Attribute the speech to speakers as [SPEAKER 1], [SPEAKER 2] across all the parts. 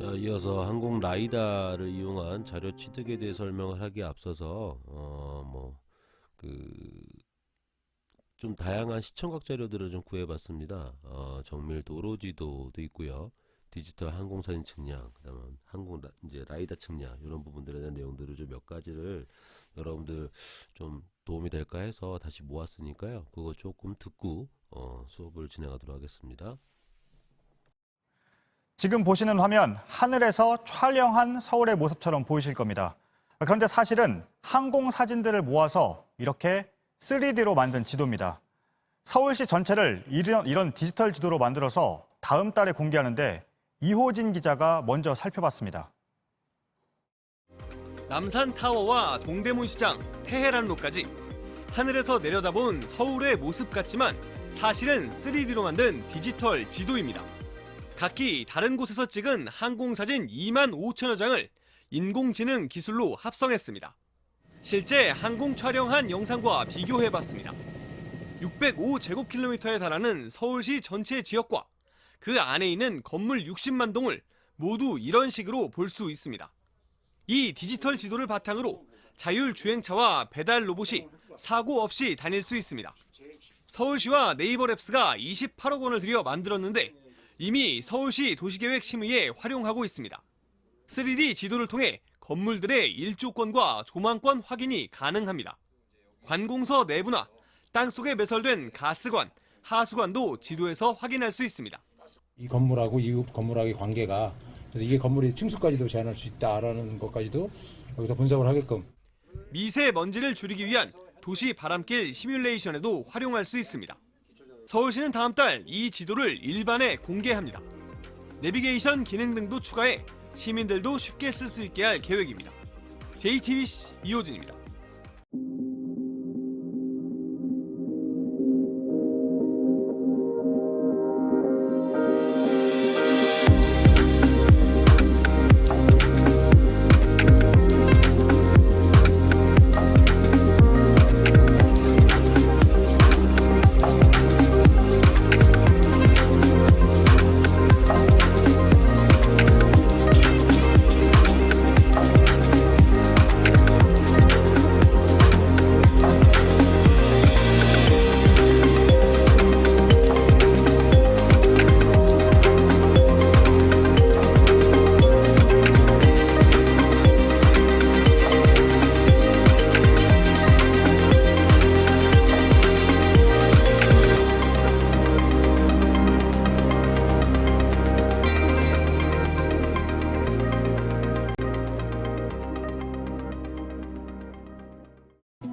[SPEAKER 1] 자, 이어서 항공 라이다를 이용한 자료 취득에 대해 설명을 하기에 앞서서 좀 다양한 시청각 자료들을 좀 구해봤습니다. 정밀 도로 지도도 있고요. 디지털 항공사진 측량, 그다음에 이제 라이다 측량 이런 부분들에 대한 내용들을 좀 몇 가지를 여러분들 좀 도움이 될까 해서 다시 모았으니까요. 그거 조금 듣고 수업을 진행하도록 하겠습니다.
[SPEAKER 2] 지금 보시는 화면, 하늘에서 촬영한 서울의 모습처럼 보이실 겁니다. 그런데 사실은 항공 사진들을 모아서 이렇게 3D로 만든 지도입니다. 서울시 전체를 이런 디지털 지도로 만들어서 다음 달에 공개하는데 이호진 기자가 먼저 살펴봤습니다.
[SPEAKER 3] 남산타워와 동대문시장, 테헤란로까지 하늘에서 내려다본 서울의 모습 같지만 사실은 3D로 만든 디지털 지도입니다. 각기 다른 곳에서 찍은 항공사진 2만 5천여 장을 인공지능 기술로 합성했습니다. 실제 항공 촬영한 영상과 비교해봤습니다. 605제곱킬로미터에 달하는 서울시 전체 지역과 그 안에 있는 건물 60만 동을 모두 이런 식으로 볼 수 있습니다. 이 디지털 지도를 바탕으로 자율주행차와 배달 로봇이 사고 없이 다닐 수 있습니다. 서울시와 네이버랩스가 28억 원을 들여 만들었는데 이미 서울시 도시계획심의에 활용하고 있습니다. 3D 지도를 통해 건물들의 일조권과 조망권 확인이 가능합니다. 관공서 내부나 땅속에 매설된 가스관, 하수관도 지도에서 확인할 수 있습니다.
[SPEAKER 4] 이 건물하고 이웃 건물하고의 관계가, 그래서 이게 건물의 층수까지도 제한할 수 있다라는 것까지도 여기서 분석을 하게끔.
[SPEAKER 3] 미세먼지를 줄이기 위한 도시 바람길 시뮬레이션에도 활용할 수 있습니다. 서울시는 다음 달 이 지도를 일반에 공개합니다. 내비게이션 기능 등도 추가해 시민들도 쉽게 쓸 수 있게 할 계획입니다. JTBC 이호진입니다.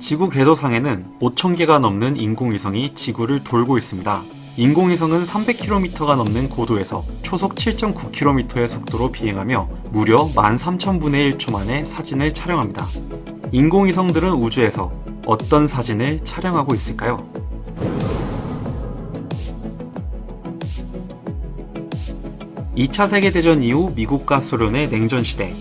[SPEAKER 5] 지구 궤도상에는 5,000개가 넘는 인공위성이 지구를 돌고 있습니다. 인공위성은 300km가 넘는 고도에서 초속 7.9km의 속도로 비행하며 무려 13,000분의 1초 만에 사진을 촬영합니다. 인공위성들은 우주에서 어떤 사진을 촬영하고 있을까요? (2차) 세계대전 이후 미국과 소련의 냉전시대,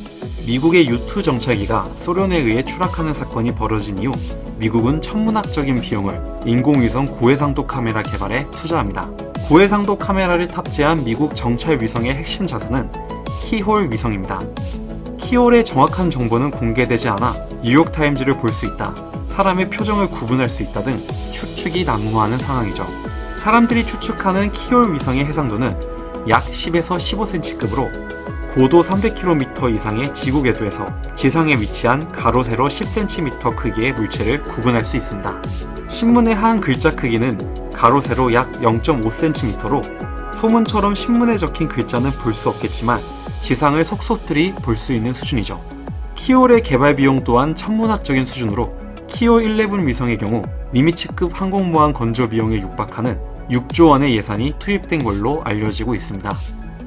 [SPEAKER 5] 미국의 U-2 정찰기가 소련에 의해 추락하는 사건이 벌어진 이후 미국은 천문학적인 비용을 인공위성 고해상도 카메라 개발에 투자합니다. 고해상도 카메라를 탑재한 미국 정찰 위성의 핵심 자산은 키홀 위성입니다. 키홀의 정확한 정보는 공개되지 않아 뉴욕타임즈를 볼 수 있다, 사람의 표정을 구분할 수 있다 등 추측이 난무하는 상황이죠. 사람들이 추측하는 키홀 위성의 해상도는 약 10에서 15cm급으로 고도 300km 이상의 지구 궤도에서 지상에 위치한 가로 세로 10cm 크기의 물체를 구분할 수 있습니다. 신문의 한 글자 크기는 가로 세로 약 0.5cm로 소문처럼 신문에 적힌 글자는 볼 수 없겠지만 지상을 속속들이 볼 수 있는 수준이죠. 키홀의 개발 비용 또한 천문학적인 수준으로 키홀 11 위성의 경우 니미츠급 항공모함 건조 비용에 육박하는 6조 원의 예산이 투입된 걸로 알려지고 있습니다.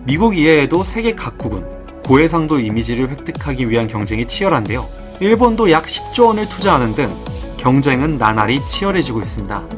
[SPEAKER 5] 미국 이외에도 세계 각국은 고해상도 이미지를 획득하기 위한 경쟁이 치열한데요. 일본도 약 10조 원을 투자하는 등 경쟁은 나날이 치열해지고 있습니다.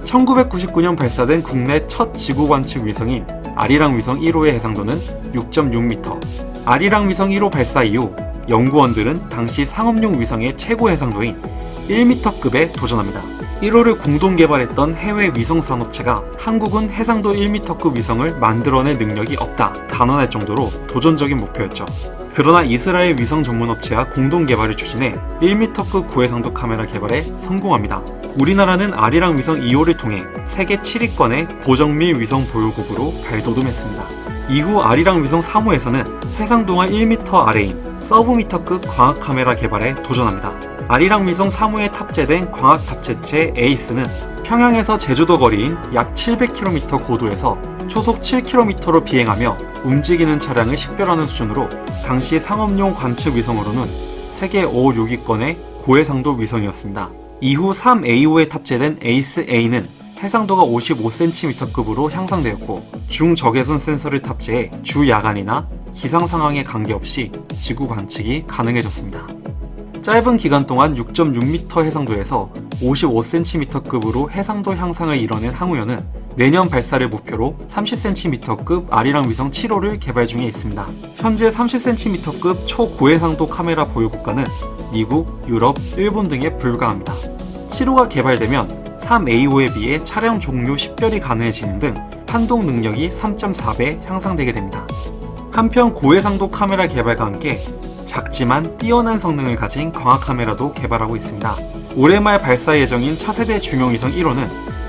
[SPEAKER 5] (1999년) 발사된 국내 첫 지구 관측 위성인 아리랑 위성 1호의 해상도는 6.6m. 아리랑 위성 1호 발사 이후 연구원들은 당시 상업용 위성의 최고 해상도인 1m급에 도전합니다. 1호를 공동 개발했던 해외 위성 산업체가 한국은 해상도 1m급 위성을 만들어낼 능력이 없다 단언할 정도로 도전적인 목표였죠. 그러나 이스라엘 위성 전문 업체와 공동 개발을 추진해 1m급 고해상도 카메라 개발에 성공합니다. 우리나라는 아리랑 위성 2호를 통해 세계 7위권의 고정밀 위성 보유국으로 발돋움했습니다. 이후 아리랑 위성 3호에서는 해상도가 1m 아래인 서브미터급 광학 카메라 개발에 도전합니다. 아리랑 위성 3호에 탑재된 광학 탑재체 에이스는 평양에서 제주도 거리인 약 700km 고도에서 초속 7km로 비행하며 움직이는 차량을 식별하는 수준으로 당시 상업용 관측 위성으로는 세계 5, 6위권의 고해상도 위성이었습니다. 이후 3A호에 탑재된 에이스-A는 해상도가 55cm급으로 향상되었고 중적외선 센서를 탑재해 주 야간이나 기상 상황에 관계없이 지구 관측이 가능해졌습니다. 짧은 기간 동안 6.6m 해상도에서 55cm급으로 해상도 향상을 이뤄낸 항우연은 내년 발사를 목표로 30cm급 아리랑 위성 7호를 개발 중에 있습니다. 현재 30cm급 초고해상도 카메라 보유 국가는 미국, 유럽, 일본 등에 불과합니다. 7호가 개발되면 3A호에 비해 차량 종류 식별이 가능해지는 등 판독 능력이 3.4배 향상되게 됩니다. 한편 고해상도 카메라 개발과 함께 작지만 뛰어난 성능을 가진 광학 카메라도 개발하고 있습니다. 올해 말 발사 예정인 차세대 중형위성 1호는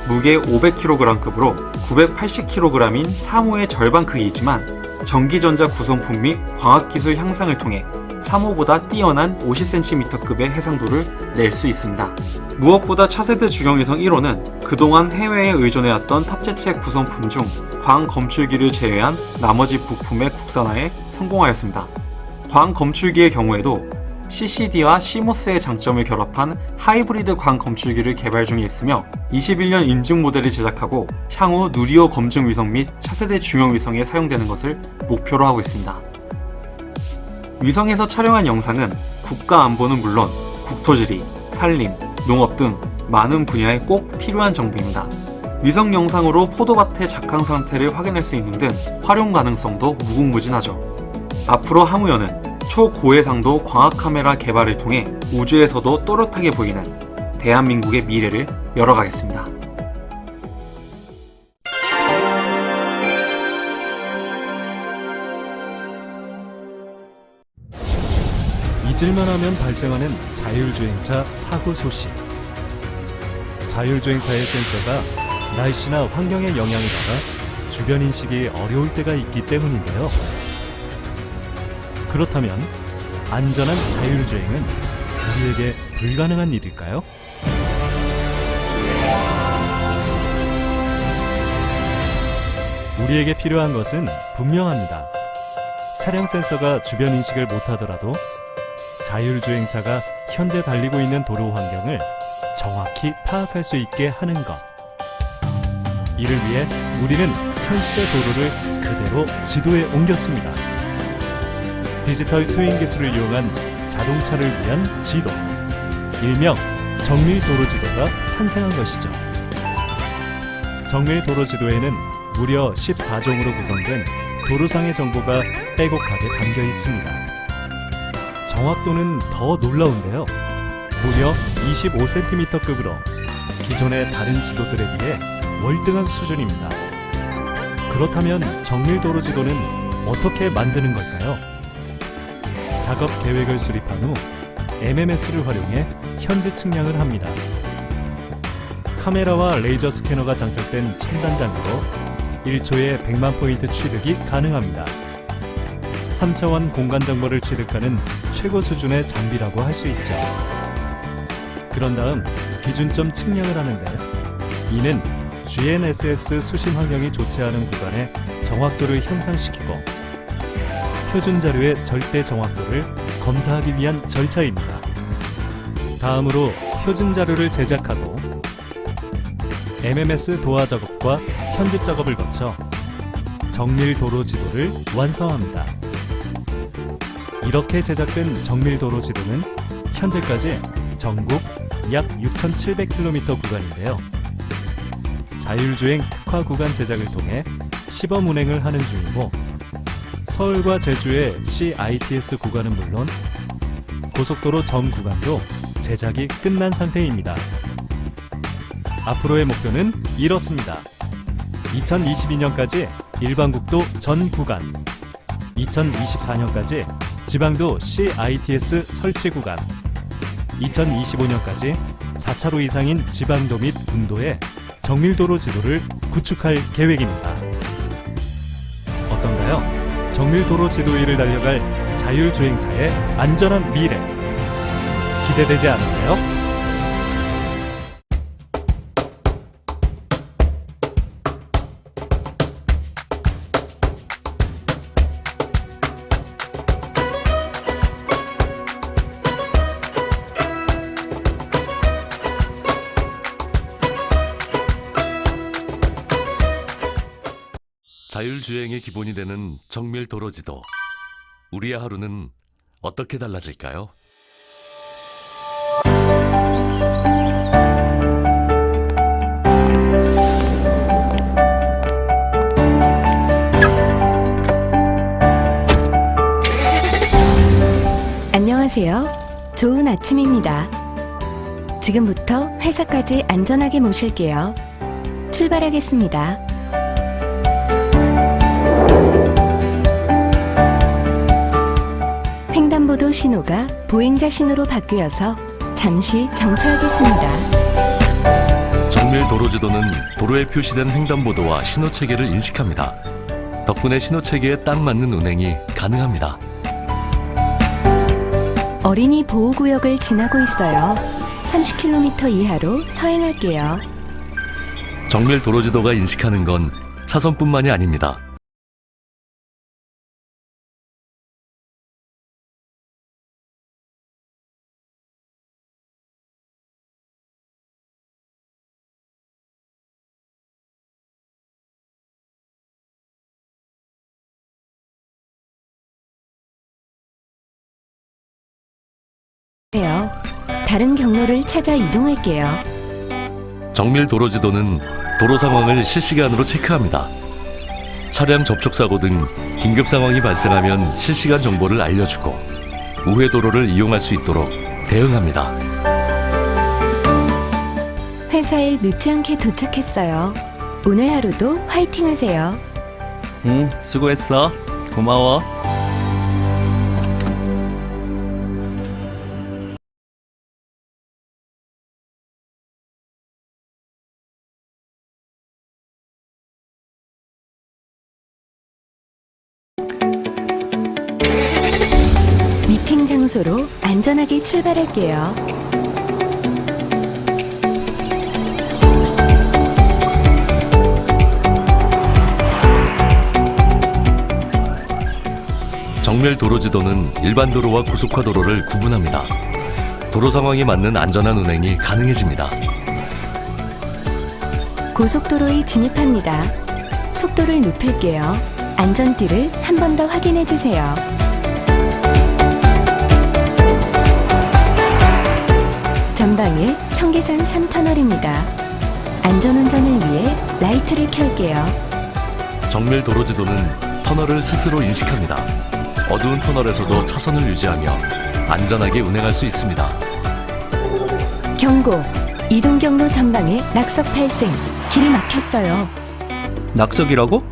[SPEAKER 5] 무게 500kg급으로 980kg인 3호의 절반 크기이지만 전기전자 구성품 및 광학기술 향상을 통해 3호보다 뛰어난 50cm급의 해상도를 낼 수 있습니다. 무엇보다 차세대 중형위성 1호는 그동안 해외에 의존해왔던 탑재체 구성품 중 광 검출기를 제외한 나머지 부품의 국산화에 성공하였습니다. 광 검출기의 경우에도 CCD와 CMOS의 장점을 결합한 하이브리드 광 검출기를 개발 중에 있으며 21년 인증 모델을 제작하고 향후 누리호 검증 위성 및 차세대 중형 위성에 사용되는 것을 목표로 하고 있습니다. 위성에서 촬영한 영상은 국가 안보는 물론 국토지리, 산림, 농업 등 많은 분야에 꼭 필요한 정보입니다. 위성 영상으로 포도밭의 작황 상태를 확인할 수 있는 등 활용 가능성도 무궁무진하죠. 앞으로 항우연은 초고해상도 광학 카메라 개발을 통해 우주에서도 또렷하게 보이는 대한민국의 미래를 열어가겠습니다.
[SPEAKER 6] 잊을만 하면 발생하는 자율주행차 사고 소식. 자율주행차의 센서가 날씨나 환경의 영향을 받아 주변 인식이 어려울 때가 있기 때문인데요. 그렇다면 안전한 자율주행은 우리에게 불가능한 일일까요? 우리에게 필요한 것은 분명합니다. 차량 센서가 주변 인식을 못하더라도 자율주행차가 현재 달리고 있는 도로 환경을 정확히 파악할 수 있게 하는 것. 이를 위해 우리는 현실의 도로를 그대로 지도에 옮겼습니다. 디지털 트윈 기술을 이용한 자동차를 위한 지도, 일명 정밀 도로 지도가 탄생한 것이죠. 정밀 도로 지도에는 무려 14종으로 구성된 도로상의 정보가 빼곡하게 담겨 있습니다. 정확도는 더 놀라운데요. 무려 25cm급으로 기존의 다른 지도들에 비해 월등한 수준입니다. 그렇다면 정밀 도로 지도는 어떻게 만드는 걸까요? 작업 계획을 수립한 후 MMS를 활용해 현지 측량을 합니다. 카메라와 레이저 스캐너가 장착된 첨단 장비로 1초에 100만 포인트 취득이 가능합니다. 3차원 공간 정보를 취득하는 최고 수준의 장비라고 할 수 있죠. 그런 다음 기준점 측량을 하는데 이는 GNSS 수신 환경이 좋지 않은 구간의 정확도를 향상시키고 표준 자료의 절대 정확도를 검사하기 위한 절차입니다. 다음으로 표준 자료를 제작하고 MMS 도화 작업과 편집 작업을 거쳐 정밀 도로 지도를 완성합니다. 이렇게 제작된 정밀 도로 지도는 현재까지 전국 약 6,700km 구간인데요. 자율주행 특화 구간 제작을 통해 시범 운행을 하는 중이고 서울과 제주의 CITS 구간은 물론 고속도로 전 구간도 제작이 끝난 상태입니다. 앞으로의 목표는 이렇습니다. 2022년까지 일반국도 전 구간, 2024년까지 지방도 CITS 설치 구간, 2025년까지 4차로 이상인 지방도 및 분도에 정밀도로 지도를 구축할 계획입니다. 어떤가요? 정밀도로 지도 위를 달려갈 자율주행차의 안전한 미래. 기대되지 않으세요?
[SPEAKER 7] 자율주행의 기본이 되는 정밀 도로지도. 우리의 하루는 어떻게 달라질까요?
[SPEAKER 8] 안녕하세요. 좋은 아침입니다. 지금부터 회사까지 안전하게 모실게요. 출발하겠습니다. 횡단보도 신호가 보행자 신호로 바뀌어서 잠시 정차하겠습니다.
[SPEAKER 7] 정밀 도로지도는 도로에 표시된 횡단보도와 신호체계를 인식합니다. 덕분에 신호체계에 딱 맞는 운행이 가능합니다.
[SPEAKER 8] 어린이 보호구역을 지나고 있어요. 30km 이하로 서행할게요.
[SPEAKER 7] 정밀 도로지도가 인식하는 건 차선뿐만이 아닙니다.
[SPEAKER 8] 다른 경로를 찾아 이동할게요.
[SPEAKER 7] 정밀 도로지도는 도로 상황을 실시간으로 체크합니다. 차량 접촉 사고 등 긴급 상황이 발생하면 실시간 정보를 알려주고 우회 도로를 이용할 수 있도록 대응합니다.
[SPEAKER 8] 회사에 늦지 않게 도착했어요. 오늘 하루도 화이팅 하세요.
[SPEAKER 9] 응, 수고했어. 고마워.
[SPEAKER 8] 미팅 장소로 안전하게 출발할게요.
[SPEAKER 7] 정밀 도로지도는 일반 도로와 고속화 도로를 구분합니다. 도로 상황에 맞는 안전한 운행이 가능해집니다.
[SPEAKER 8] 고속도로에 진입합니다. 속도를 높일게요. 안전띠를 한 번 더 확인해 주세요. 전방에 청계산 3터널입니다. 안전운전을 위해 라이트를 켤게요.
[SPEAKER 7] 정밀 도로지도는 터널을 스스로 인식합니다. 어두운 터널에서도 차선을 유지하며 안전하게 운행할 수 있습니다.
[SPEAKER 8] 경고! 이동 경로 전방에 낙석 발생. 길이 막혔어요.
[SPEAKER 9] 낙석이라고?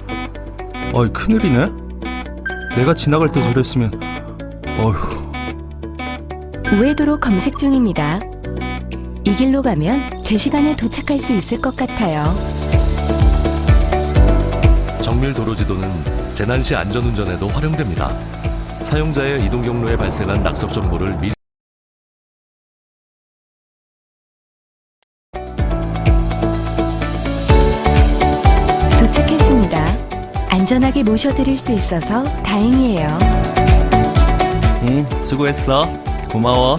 [SPEAKER 9] 어이, 큰일이네. 내가 지나갈 때 저랬으면. 어휴.
[SPEAKER 8] 우회도로 검색 중입니다. 이 길로 가면 제 시간에 도착할 수 있을 것 같아요.
[SPEAKER 7] 정밀 도로지도는 재난시 안전운전에도 활용됩니다. 사용자의 이동 경로에 발생한 낙석 정보를 미리
[SPEAKER 8] 도착했습니다. 안전하게 모셔드릴 수 있어서 다행이에요.
[SPEAKER 9] 응, 수고했어. 고마워.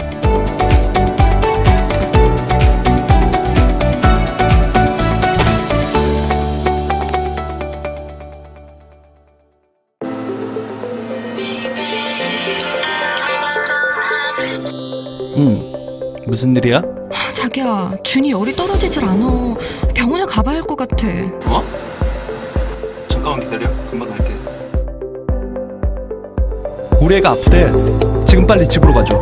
[SPEAKER 9] 무슨 일이야?
[SPEAKER 10] 자기야, 준이 열이 떨어지질 않아. 병원에 가봐야 할 것 같아.
[SPEAKER 9] 어? 잠깐만 기다려. 금방 갈게. 우리 애가 아프대. 지금 빨리 집으로 가줘.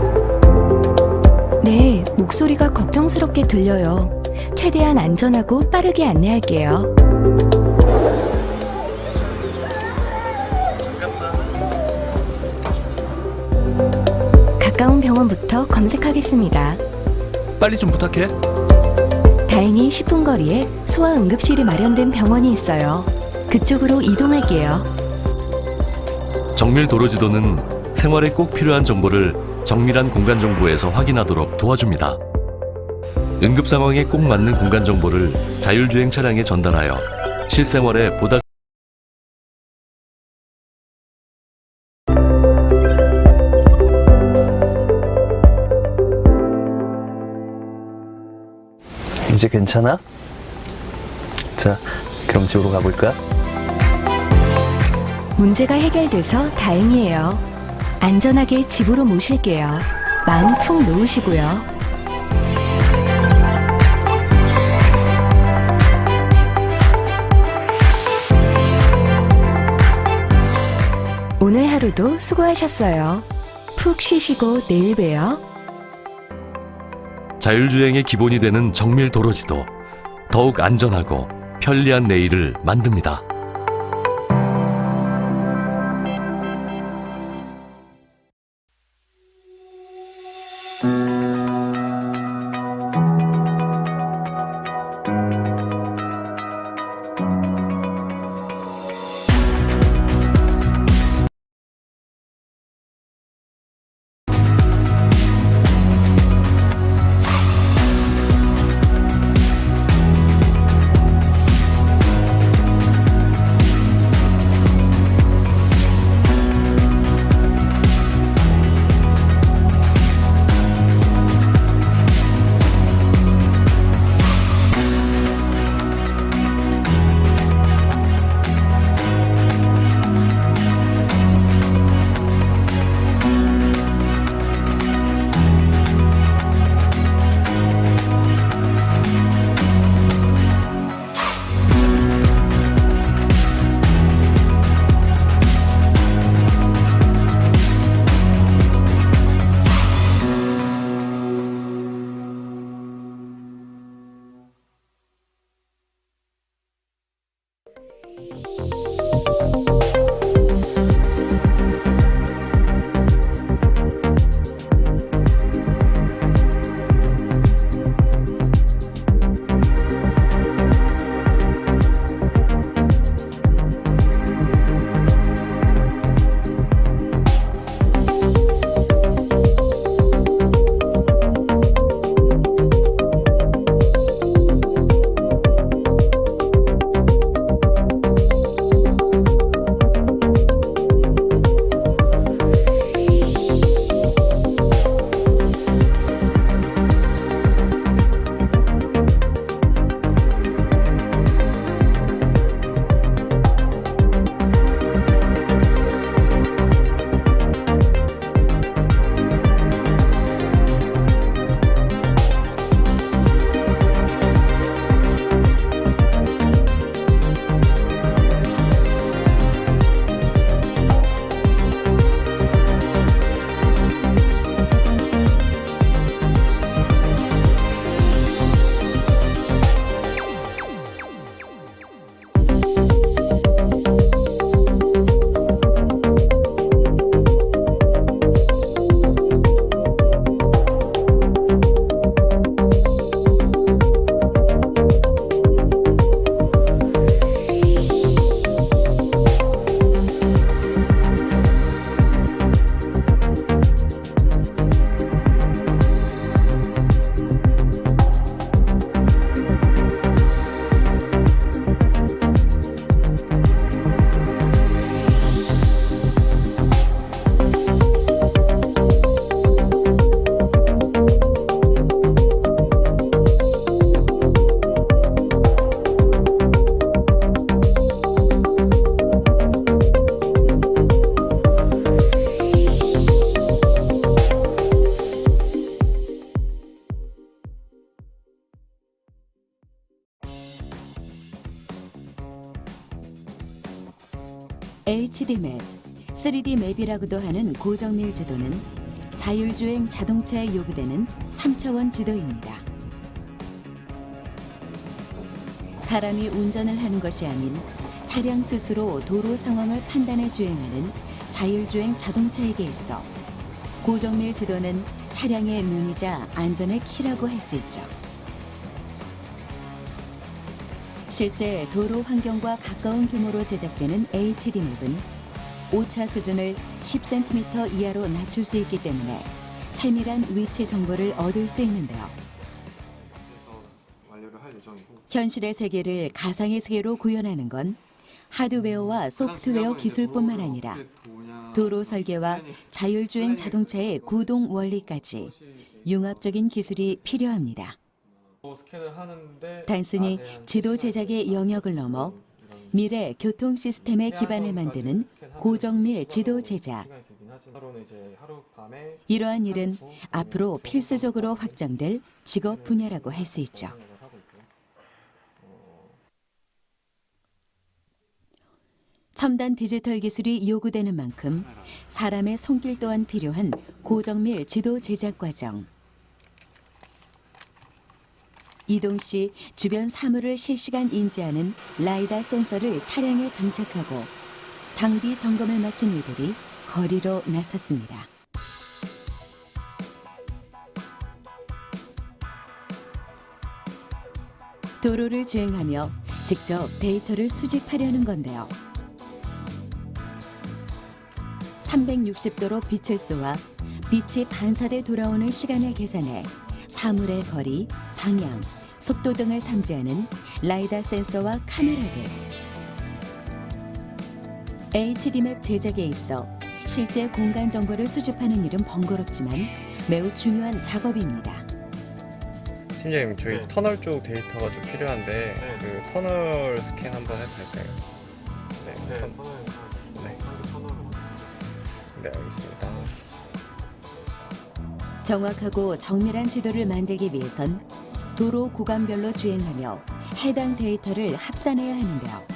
[SPEAKER 8] 네, 목소리가 걱정스럽게 들려요. 최대한 안전하고 빠르게 안내할게요. 가까운 병원부터 검색하겠습니다.
[SPEAKER 9] 빨리 좀 부탁해.
[SPEAKER 8] 다행히 10분 거리에 소아응급실이 마련된 병원이 있어요. 그쪽으로 이동할게요.
[SPEAKER 7] 정밀 도로지도는 생활에 꼭 필요한 정보를 정밀한 공간 정보에서 확인하도록 도와줍니다. 응급 상황에 꼭 맞는 공간 정보를 자율주행 차량에 전달하여 실생활에 보다
[SPEAKER 9] 이제 괜찮아? 자, 그럼 집으로 가볼까?
[SPEAKER 8] 문제가 해결돼서 다행이에요. 안전하게 집으로 모실게요. 마음 푹 놓으시고요. 오늘 하루도 수고하셨어요. 푹 쉬시고 내일 봬요.
[SPEAKER 7] 자율주행의 기본이 되는 정밀 도로지도, 더욱 안전하고 편리한 내일을 만듭니다.
[SPEAKER 11] HD맵, 3D 맵이라고도 하는 고정밀 지도는
[SPEAKER 8] 자율주행 자동차에 요구되는 3차원 지도입니다. 사람이 운전을 하는 것이 아닌 차량 스스로 도로 상황을 판단해 주행하는 자율주행 자동차에게 있어 고정밀 지도는 차량의 눈이자 안전의 키라고 할 수 있죠. 실제 도로 환경과 가까운 규모로 제작되는 HD맵은 오차 수준을 10cm 이하로 낮출 수 있기 때문에 세밀한 위치 정보를 얻을 수 있는데요. 현실의 세계를 가상의 세계로 구현하는 건 하드웨어와 소프트웨어 기술뿐만 아니라 도로 설계와 자율주행 자동차의 구동 원리까지 융합적인 기술이 필요합니다. 단순히 지도 제작의 영역을 넘어 미래 교통 시스템의 기반을 만드는 고정밀 지도 제작. 이러한 일은 앞으로 필수적으로 확장될 직업 분야라고 할 수 있죠. 첨단 디지털 기술이 요구되는 만큼 사람의 손길 또한 필요한 고정밀 지도 제작 과정. 이동 시 주변 사물을 실시간 인지하는 라이다 센서를 차량에 장착하고 장비 점검을 마친 이들이 거리로 나섰습니다. 도로를 주행하며 직접 데이터를 수집하려는 건데요. 360도로 빛을 쏘아 빛이 반사돼 돌아오는 시간을 계산해 사물의 거리, 방향, 속도 등을 탐지하는 라이다 센서와 카메라 등 HD맵 제작에 있어 실제 공간 정보를 수집하는 일은 번거롭지만 매우 중요한 작업입니다.
[SPEAKER 11] 팀장님, 저희 터널 쪽 데이터가 좀 필요한데 그 터널 스캔 한번 해도 될까요? 네, 알겠습니다.
[SPEAKER 8] 정확하고 정밀한 지도를 만들기 위해선 도로 구간별로 주행하며 해당 데이터를 합산해야 하는데요.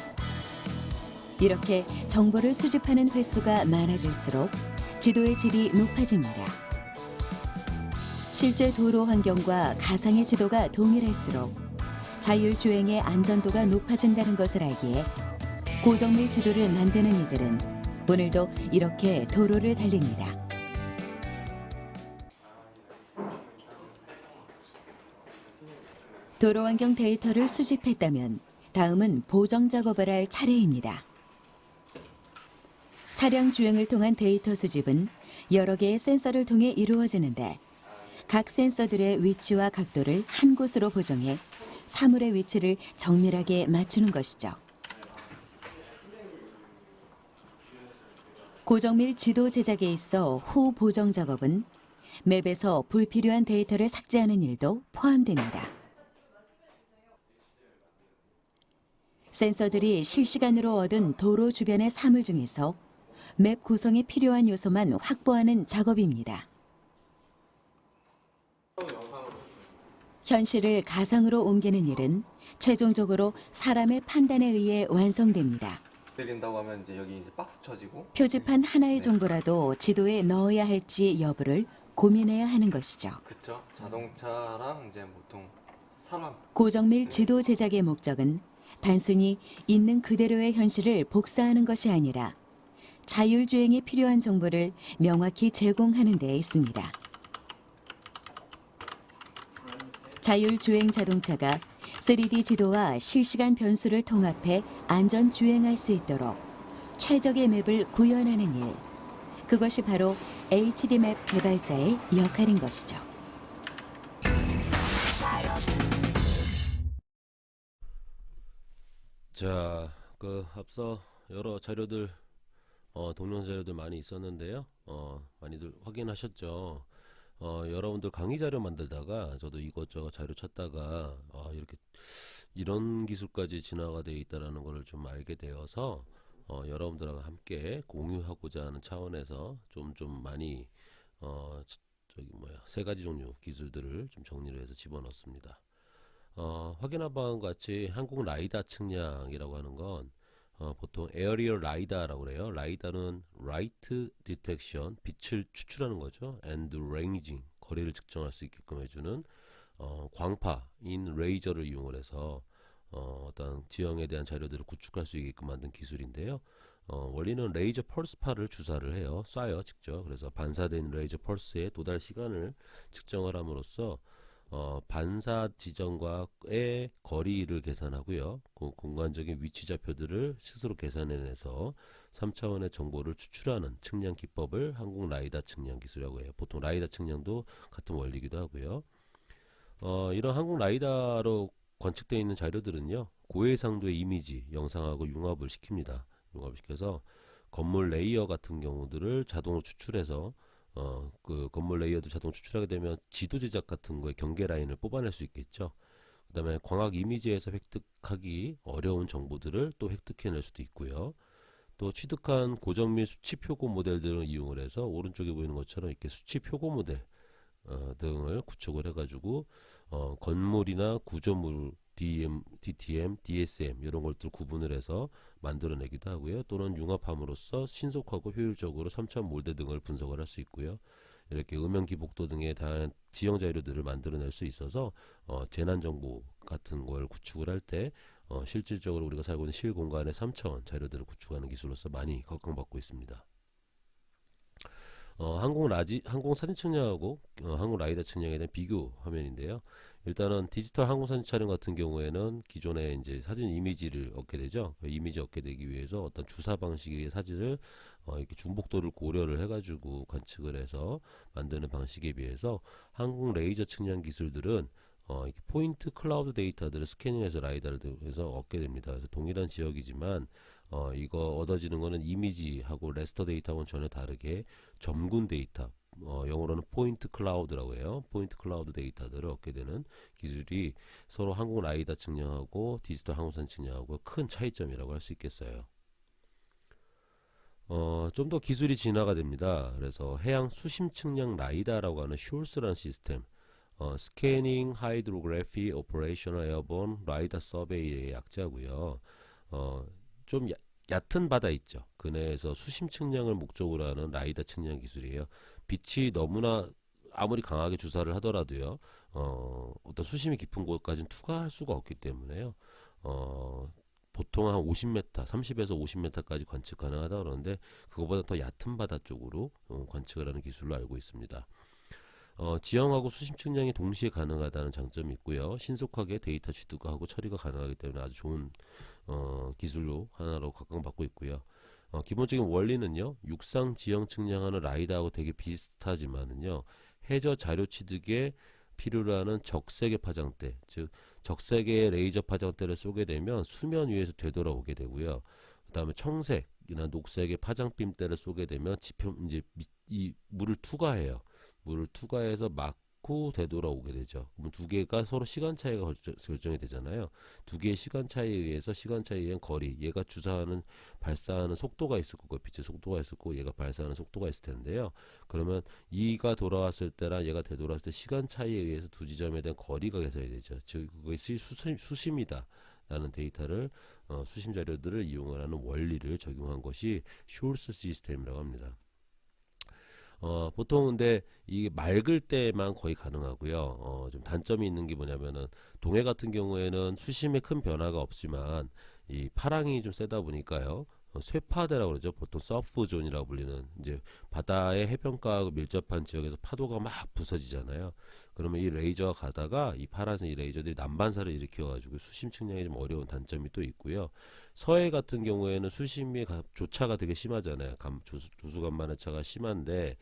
[SPEAKER 8] 이렇게 정보를 수집하는 횟수가 많아질수록 지도의 질이 높아집니다. 실제 도로 환경과 가상의 지도가 동일할수록 자율주행의 안전도가 높아진다는 것을 알기에 고정밀 지도를 만드는 이들은 오늘도 이렇게 도로를 달립니다. 도로 환경 데이터를 수집했다면 다음은 보정 작업을 할 차례입니다. 차량 주행을 통한 데이터 수집은 여러 개의 센서를 통해 이루어지는데 각 센서들의 위치와 각도를 한 곳으로 보정해 사물의 위치를 정밀하게 맞추는 것이죠. 고정밀 지도 제작에 있어 후 보정 작업은 맵에서 불필요한 데이터를 삭제하는 일도 포함됩니다. 센서들이 실시간으로 얻은 도로 주변의 사물 중에서 맵 구성에 필요한 요소만 확보하는 작업입니다. 현실을 가상으로 옮기는 일은 최종적으로 사람의 판단에 의해 완성됩니다.
[SPEAKER 9] 내린다고 하면 이제 여기 이제 박스 쳐지고
[SPEAKER 8] 표지판 하나의 정보라도 지도에 넣어야 할지 여부를 고민해야 하는 것이죠.
[SPEAKER 9] 그쵸. 자동차랑 이제 보통 사람
[SPEAKER 8] 고정밀 지도 제작의 목적은 단순히 있는 그대로의 현실을 복사하는 것이 아니라 자율주행에 필요한 정보를 명확히 제공하는 데 있습니다. 자율주행 자동차가 3D 지도와 실시간 변수를 통합해 안전 주행할 수 있도록 최적의 맵을 구현하는 일. 그것이 바로 HD맵 개발자의 역할인 것이죠.
[SPEAKER 1] 자, 앞서 여러 자료들, 동영 자료들 많이 있었는데요. 많이들 확인하셨죠? 여러분들 강의 자료 만들다가 저도 이것저것 자료 찾다가 이렇게 이런 기술까지 진화가 되어 있다는 것을 좀 알게 되어서 여러분들하고 함께 공유하고자 하는 차원에서 좀 많이 세 가지 종류 기술들을 좀 정리를 해서 집어넣습니다. 확인한 바와 같이 한국 라이다 측량이라고 하는 건 보통 에어리얼 라이다라고 그래요. 라이다는 라이트 디텍션, 빛을 추출하는 거죠. and ranging, 거리를 측정할 수 있게끔 해주는 광파인 레이저를 이용을 해서 어떤 지형에 대한 자료들을 구축할 수 있게끔 만든 기술인데요. 원리는 레이저 펄스파를 주사를 해요. 쏴요, 직접. 그래서 반사된 레이저 펄스의 도달 시간을 측정을 함으로써 반사 지점과의 거리를 계산하고요. 그 공간적인 위치 좌표들을 스스로 계산해내서 3차원의 정보를 추출하는 측량 기법을 항공 라이다 측량 기술이라고 해요. 보통 라이다 측량도 같은 원리이기도 하고요. 이런 항공 라이다로 관측되어 있는 자료들은요, 고해상도의 이미지, 영상하고 융합을 시킵니다. 융합을 시켜서 건물 레이어 같은 경우들을 자동으로 추출해서 그 건물 레이어도 자동 추출하게 되면 지도 제작 같은 거에 경계 라인을 뽑아낼 수 있겠죠. 그 다음에 광학 이미지에서 획득하기 어려운 정보들을 또 획득해낼 수도 있고요. 또 취득한 고정 및 수치 표고 모델들을 이용을 해서 오른쪽에 보이는 것처럼 이렇게 수치 표고 모델 등을 구축을 해가지고 건물이나 구조물 DTM, DSM 이런 것들 구분을 해서 만들어내기도 하고요. 또는 융합함으로써 신속하고 효율적으로 3차원 몰드 등을 분석을 할 수 있고요. 이렇게 음영 기복도 등의 다양한 지형 자료들을 만들어낼 수 있어서 재난 정보 같은 걸 구축을 할 때 실질적으로 우리가 살고 있는 실공간의 3차원 자료들을 구축하는 기술로서 많이 각광받고 있습니다. 항공 사진 측량하고 항공 라이다 측량에 대한 비교 화면인데요. 일단은 디지털 항공 사진 촬영 같은 경우에는 기존에 이제 사진 이미지를 얻게 되죠. 그 이미지 얻게 되기 위해서 어떤 주사 방식의 사진을 이렇게 중복도를 고려를 해가지고 관측을 해서 만드는 방식에 비해서 항공 레이저 측량 기술들은 이렇게 포인트 클라우드 데이터들을 스캐닝해서 라이다를 해서 얻게 됩니다. 그래서 동일한 지역이지만 이거 얻어지는 거는 이미지하고 레스터 데이터하고는 전혀 다르게 점군 데이터, 영어로는 포인트 클라우드라고 해요. 포인트 클라우드 데이터들을 얻게 되는 기술이 서로 항공 라이다 측량하고 디지털 항공사진 측량하고 큰 차이점이라고 할 수 있겠어요. 좀 더 기술이 진화가 됩니다. 그래서 해양 수심 측량 라이다라고 하는 쇼스라는 시스템, 스캐닝 하이드로그래피 오퍼레이셔널 에어본 라이다 서베이의 약자고요. 좀 얕은 바다 있죠. 그 내에서 수심 측량을 목적으로 하는 라이다 측량 기술이에요. 빛이 너무나 아무리 강하게 주사를 하더라도요, 어떤 수심이 깊은 곳까지는 투과할 수가 없기 때문에요. 보통 한 50m, 30에서 50m까지 관측 가능하다 그러는데 그거보다 더 얕은 바다 쪽으로 관측을 하는 기술로 알고 있습니다. 지형하고 수심 측량이 동시에 가능하다는 장점이 있고요. 신속하게 데이터 취득하고 처리가 가능하기 때문에 아주 좋은 기술로 하나로 각광받고 있고요. 기본적인 원리는요, 육상 지형 측량하는 라이다하고 되게 비슷하지만은요, 해저 자료 취득에 필요로 하는 적색의 파장대, 즉 적색의 레이저 파장대를 쏘게 되면 수면 위에서 되돌아오게 되고요. 그 다음에 청색이나 녹색의 파장빔대를 쏘게 되면 이제 이 물을 투과해요. 물을 투과해서 막고 되돌아오게 되죠. 그럼 두 개가 서로 시간 차이가 결정이 되잖아요. 두 개의 시간 차이에 의해서 시간 차이에 의한 거리, 얘가 주사하는 발사하는 속도가 있을 거고 빛의 속도가 있을 거고 얘가 발사하는 속도가 있을 텐데요. 그러면 이가 돌아왔을 때랑 얘가 되돌아왔을 때 시간 차이에 의해서 두 지점에 대한 거리가 계산이 되죠. 즉 그것이 수심이다 라는 데이터를 수심 자료들을 이용을 하는 원리를 적용한 것이 숄스 시스템이라고 합니다. 보통 근데 이게 맑을 때만 거의 가능하고요. 좀 단점이 있는 게 뭐냐면은 동해 같은 경우에는 수심에 큰 변화가 없지만 이 파랑이 좀 세다 보니까요. 쇠파대라고 그러죠. 보통 서프존이라고 불리는 이제 바다의 해변가하고 밀접한 지역에서 파도가 막 부서지잖아요. 그러면 이 레이저가 가다가 이 파란색 이 레이저들이 난반사를 일으켜가지고 수심 측량이 좀 어려운 단점이 또 있고요. 서해 같은 경우에는 수심이 조차가 되게 심하잖아요. 조수간만의 차가 심한데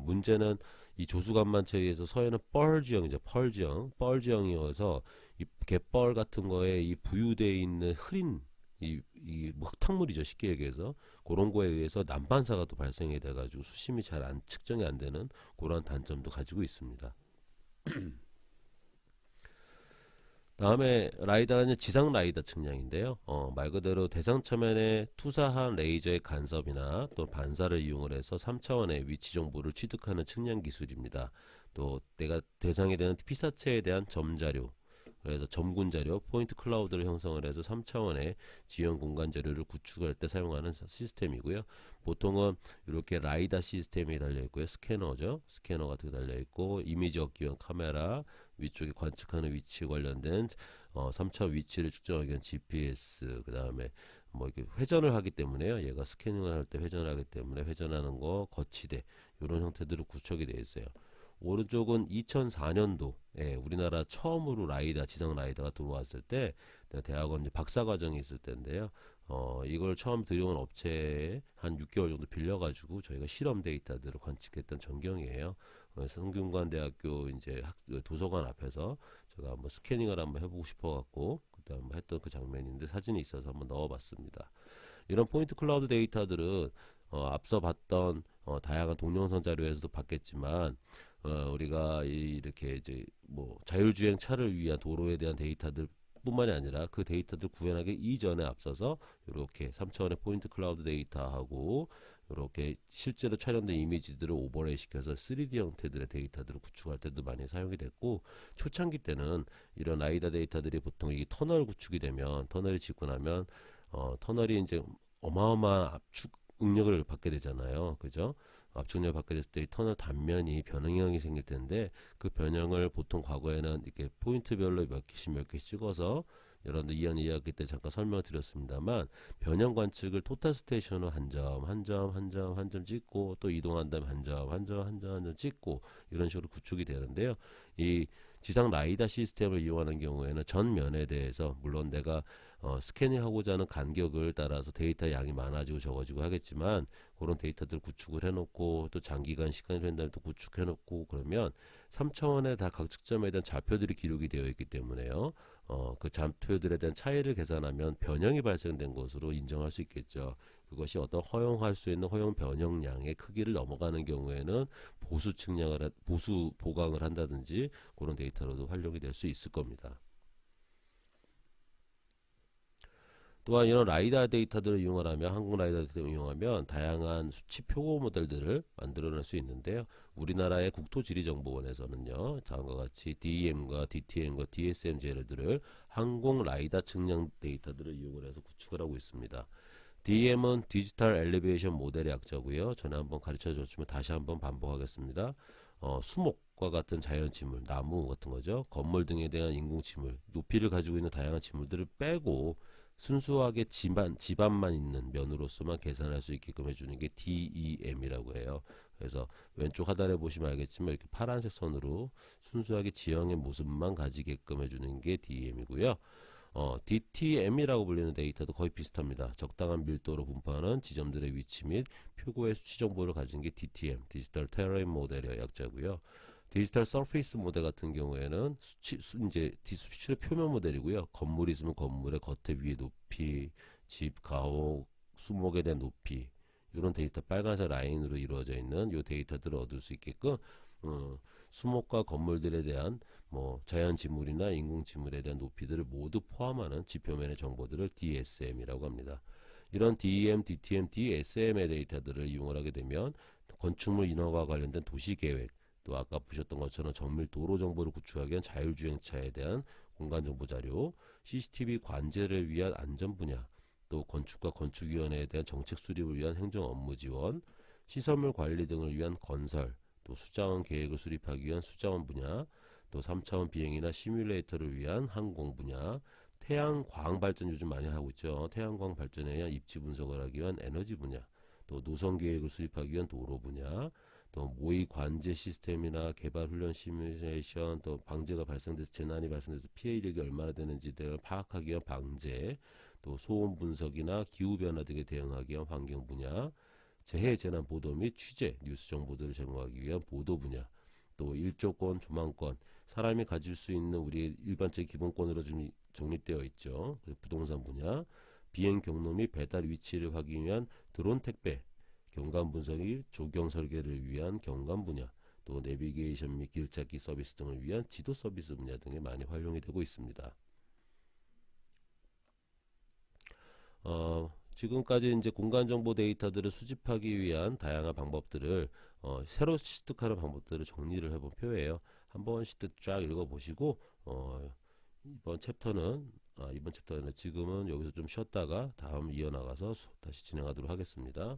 [SPEAKER 1] 문제는 이 조수간만차에 의해서 서해는 뻘 지형이죠. 펄 지형, 뻘 지형이어서 이 갯벌 같은 거에 이 부유되어 있는 흐린 이 흙탕물이죠. 쉽게 얘기해서 그런 거에 의해서 난반사가 또 발생이 돼가지고 수심이 잘 측정이 안 되는 그런 단점도 가지고 있습니다. 다음에 라이다는 지상 라이다 측량인데요. 말 그대로 대상 처면에 투사한 레이저의 간섭이나 또 반사를 이용을 해서 3차원의 위치 정보를 취득하는 측량 기술입니다. 또 내가 대상에 대한 피사체에 대한 점 자료 그래서 점군 자료, 포인트 클라우드를 형성을 해서 3차원의 지형 공간 자료를 구축할 때 사용하는 시스템이고요. 보통은 이렇게 라이다 시스템이 달려 있고요. 스캐너죠. 스캐너 같은 게 달려 있고, 이미지 얻기 위한 카메라, 위쪽에 관측하는 위치에 관련된 3차원 위치를 측정하기 위한 GPS, 그 다음에 뭐 이렇게 회전을 하기 때문에요. 얘가 스캐닝을 할 때 회전을 하기 때문에 회전하는 거, 거치대, 이런 형태들로 구축이 되어 있어요. 오른쪽은 2004년도에 우리나라 처음으로 라이다, 지상 라이다가 들어왔을 때 대학원 이제 박사과정이 있을 때인데요. 이걸 처음 들여온 업체에 한 6개월 정도 빌려가지고 저희가 실험 데이터들을 관측했던 전경이에요. 성균관대학교 이제 도서관 앞에서 제가 한번 스캐닝을 한번 해보고 싶어갖고 그때 한번 했던 그 장면인데 사진이 있어서 한번 넣어봤습니다. 이런 포인트 클라우드 데이터들은 앞서 봤던 다양한 동영상 자료에서도 봤겠지만 우리가 이렇게 이제 뭐 자율주행 차를 위한 도로에 대한 데이터들 뿐만이 아니라 그 데이터들 구현하기 이전에 앞서서 이렇게 3차원의 포인트 클라우드 데이터하고 이렇게 실제로 촬영된 이미지들을 오버레이 시켜서 3D 형태들의 데이터들을 구축할 때도 많이 사용이 됐고, 초창기 때는 이런 라이다 데이터들이 보통 이 터널 구축이 되면, 터널이 짓고 나면 터널이 이제 어마어마한 압축 응력을 받게 되잖아요. 그죠? 압축력을 받게 됐을 때 이 터널 단면이 변형이 생길 텐데, 그 변형을 보통 과거에는 이렇게 포인트별로 몇 개씩 찍어서, 여러분들 2년 2학기 때 잠깐 설명을 드렸습니다만, 변형 관측을 토탈 스테이션으로 한 점 찍고, 또 이동한 다음에 한 점 찍고, 이런 식으로 구축이 되는데요. 이 지상 라이다 시스템을 이용하는 경우에는 전 면에 대해서, 물론 내가 스캐닝하고자 하는 간격을 따라서 데이터 양이 많아지고 적어지고 하겠지만, 그런 데이터들 구축을 해놓고 또 장기간 시간이 된 다음에 또 구축해놓고 그러면 3차원의 다 각 측점에 대한 좌표들이 기록이 되어 있기 때문에요. 그 좌표들에 대한 차이를 계산하면 변형이 발생된 것으로 인정할 수 있겠죠. 그것이 어떤 허용할 수 있는 허용 변형량의 크기를 넘어가는 경우에는 보수 보강을 한다든지 그런 데이터로도 활용이 될 수 있을 겁니다. 또한 이런 라이다 데이터들을 이용하면, 한국 라이다 데이터를 이용하면 다양한 수치 표고 모델들을 만들어낼 수 있는데요. 우리나라의 국토지리정보원에서는요, 다음과 같이 DEM과 DTM과 DSM 재료들을 항공 라이다 측량 데이터들을 이용을 해서 구축을 하고 있습니다. DEM은 디지털 엘리베이션 모델의 약자고요. 전에 한번 가르쳐 줬지만 다시 한번 반복하겠습니다. 수목과 같은 자연 지물, 나무 같은 거죠. 건물 등에 대한 인공 지물, 높이를 가지고 있는 다양한 지물들을 빼고 순수하게 지반만 있는 면으로서만 계산할 수 있게끔 해주는 게 DEM이라고 해요. 그래서 왼쪽 하단에 보시면 알겠지만 이렇게 파란색 선으로 순수하게 지형의 모습만 가지게끔 해주는 게 DEM이고요. DTM이라고 불리는 데이터도 거의 비슷합니다. 적당한 밀도로 분포하는 지점들의 위치 및 표고의 수치 정보를 가진 게 DTM, 디지털 테레인 모델의 약자고요. 디지털 서페이스 모델 같은 경우에는 수출의 표면 모델이고요. 건물이 있으면 건물의 겉에 위에 높이, 집, 가옥, 수목에 대한 높이, 이런 데이터 빨간색 라인으로 이루어져 있는 이 데이터들을 얻을 수 있게끔 수목과 건물들에 대한 뭐 자연 지물이나 인공 지물에 대한 높이들을 모두 포함하는 지표면의 정보들을 DSM이라고 합니다. 이런 DEM, DTM, DSM의 데이터들을 이용을 하게 되면 건축물 인허가 관련된 도시계획, 또 아까 보셨던 것처럼 정밀 도로 정보를 구축하기 위한 자율주행차에 대한 공간정보 자료, CCTV 관제를 위한 안전 분야, 또 건축과 건축위원회에 대한 정책 수립을 위한 행정 업무 지원, 시설물 관리 등을 위한 건설, 또 수자원 계획을 수립하기 위한 수자원 분야, 또 3차원 비행이나 시뮬레이터를 위한 항공 분야, 태양광 발전 요즘 많이 하고 있죠. 태양광 발전에 의한 입지 분석을 하기 위한 에너지 분야, 또 노선 계획을 수립하기 위한 도로 분야, 또 모의 관제 시스템이나 개발 훈련 시뮬레이션, 또 방제가 발생돼서 재난이 발생돼서 피해 이력이 얼마나 되는지 등을 파악하기 위한 방제, 또 소음 분석이나 기후 변화 등에 대응하기 위한 환경 분야, 재해 재난 보도 및 취재 뉴스 정보들을 제공하기 위한 보도 분야, 또 일조권, 조망권, 사람이 가질 수 있는 우리 일반적인 기본권으로 좀 정립되어 있죠. 부동산 분야, 비행 경로 및 배달 위치를 확인 위한 드론 택배, 경관 분석이 조경 설계를 위한 경관 분야, 또 내비게이션 및 길찾기 서비스 등을 위한 지도 서비스 분야 등에 많이 활용이 되고 있습니다. 지금까지 이제 공간 정보 데이터들을 수집하기 위한 다양한 방법들을 새로 취득하는 방법들을 정리를 해본 표예요. 한번 쫙 읽어보시고 이번 챕터는 지금은 여기서 좀 쉬었다가 다음 이어나가서 다시 진행하도록 하겠습니다.